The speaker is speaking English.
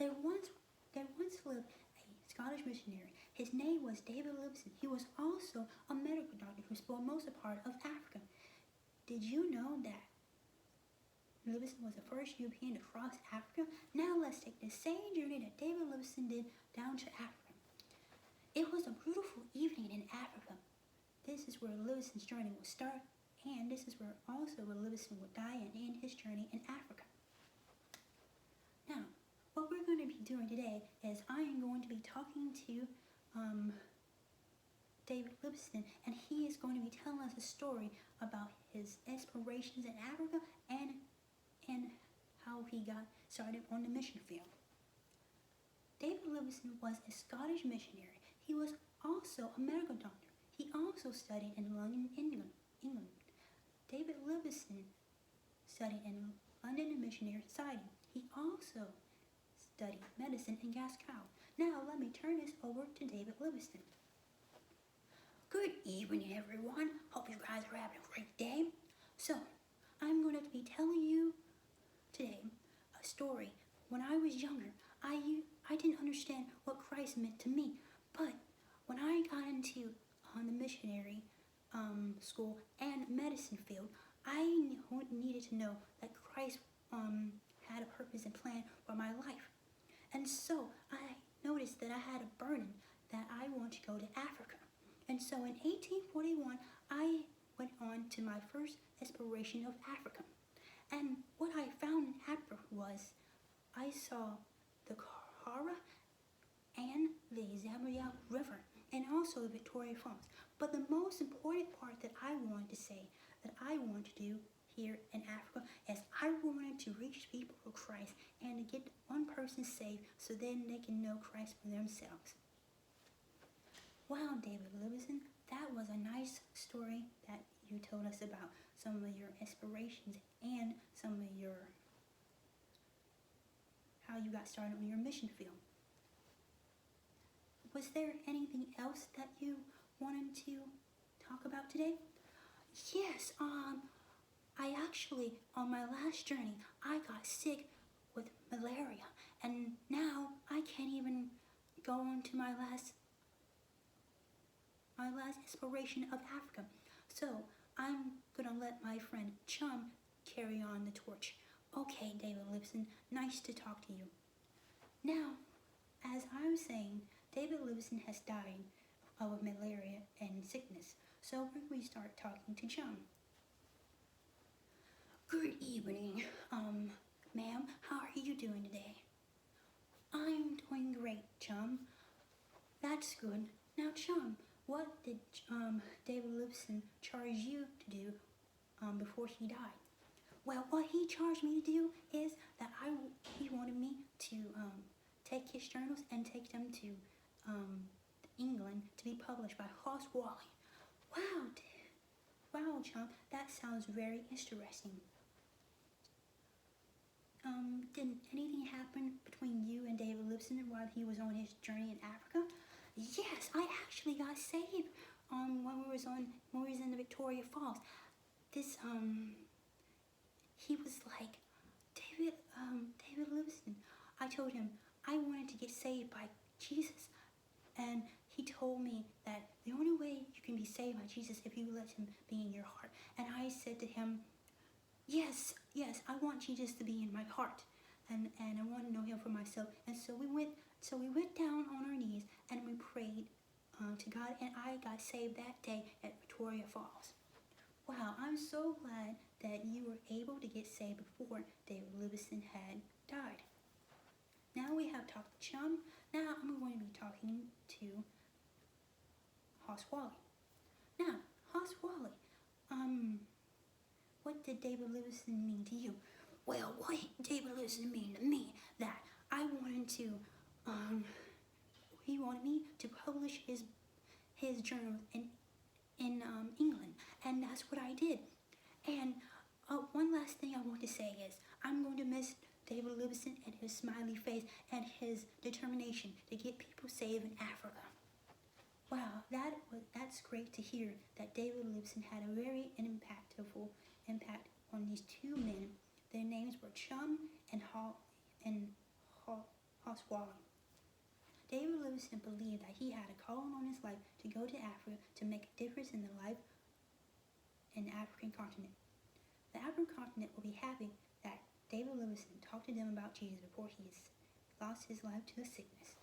there once lived a Scottish missionary. His name was David Livingstone. He was also a medical doctor who spoke most of the part of Africa. Did you know that Livingstone was the first European to cross Africa? Now let's take the same journey that David Livingstone did down to Africa. It was a beautiful evening in Africa. This is where Livingstone's journey will start, and this is where Livingstone will die and end his journey in Africa. Now, what we're going to be doing today is I am going to be talking to David Livingstone, and he is going to be telling us a story about his explorations in Africa and how he got started on the mission field. David Livingstone was a Scottish missionary. He was also a medical doctor. He also studied in London, England. David Livingstone studied in London Missionary Society. He also studied medicine in Glasgow. Now let me turn this over to David Livingstone. Good evening, everyone. Hope you guys are having a great day. So, I'm going to be telling you today a story. When I was younger, I didn't understand what Christ meant to me. But when I got into the missionary school and medicine field, I needed to know that Christ had a purpose and plan for my life. And so I noticed that I had a burden that I want to go to Africa. And so in 1841, I went on to my first exploration of Africa. And what I found in Africa was I saw the Kara and the Zambia River and also the Victoria Falls. But the most important part that I wanted to say that I want to do here in Africa is I wanted to reach people for Christ and to get one person saved so then they can know Christ for themselves. Wow, David Livingstone, that was a nice story that you told us about some of your inspirations and some of your how you got started on your mission field. Was there anything else that you wanted to talk about today? Yes, I actually, on my last journey, I got sick with malaria, and now I can't even go on to my last exploration of Africa. So I'm gonna let my friend Chum carry on the torch. Okay, David Livingstone, nice to talk to you. Now, as I was saying, David Livingstone has died of malaria and sickness. So we're going to start talking to Chum. Good evening, ma'am. How are you doing today? I'm doing great, Chum. That's good. Now, Chum, what did David Livingstone charge you to do before he died? Well, what he charged me to do is that he wanted me to take his journals and take them to England to be published by Hoss Wally. Wow, Chum, that sounds very interesting. Did anything happen between you and David Livingstone while he was on his journey in Africa? Yes, I actually got saved when we was in the Victoria Falls. This he was like, David Livingstone. I told him I wanted to get saved by Jesus, and he told me that the only way you can be saved by Jesus if you let him be in your heart. And I said to him, yes, I want Jesus to be in my heart, and I want to know him for myself. And so we went down on our knees and we prayed to God, and I got saved that day at Victoria Falls. Wow, I'm so glad that you were able to get saved before David Livingstone had died. Now we have talked to Chum. Now I'm going to be talking to Hoss Wally. Now, Hoss Wally, what did David Livingstone mean to you? Well, what David Livingstone mean to me that I wanted to, he wanted me to publish his journal in England, and that's what I did. And one last thing I want to say is I'm going to miss David Livingstone and his smiley face and his determination to get people saved in Africa. Wow, that's great to hear that David Livingstone had a very impactful impact on these two men. Their names were Chum and Hoss Cross walking. David Livingstone believed that he had a calling on his life to go to Africa to make a difference in the life in the African continent. The African continent will be happy that David Livingstone talked to them about Jesus before he lost his life to a sickness.